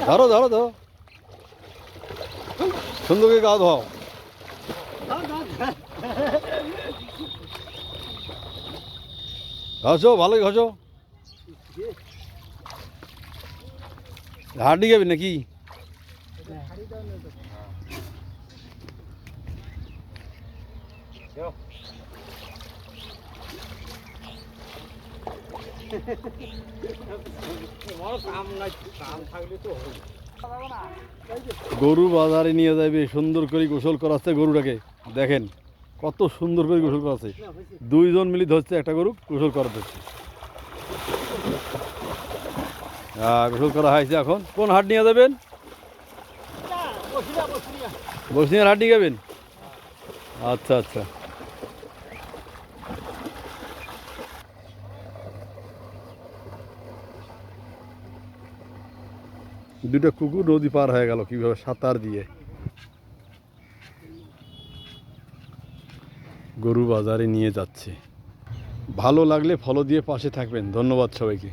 ধরো ধরো ধরো, সুন্দর করে গা ধোও। ঘষো, ভালোই ঘষো। হাড্ডি খাবি নাকি? গরু বাজারে নিয়ে যাবে, সুন্দর করে গোসল করাচ্ছে গরুটাকে। দেখেন কত সুন্দর করে গোসল করাচ্ছে, দুইজন মিলে ধরছে একটা গরু গোসল করাতে। গোসল করা হয়েছে। এখন কোন হাট নিয়ে যাবেন? বসনিয়ার হাট নিয়ে যাবেন? আচ্ছা আচ্ছা। দুটো কুকুর নদী পার হয়ে গেল কিভাবে, সাঁতার দিয়ে। গরু বাজারে নিয়ে যাচ্ছে। ভালো লাগলে ফলো দিয়ে পাশে থাকবেন। ধন্যবাদ সবাইকে।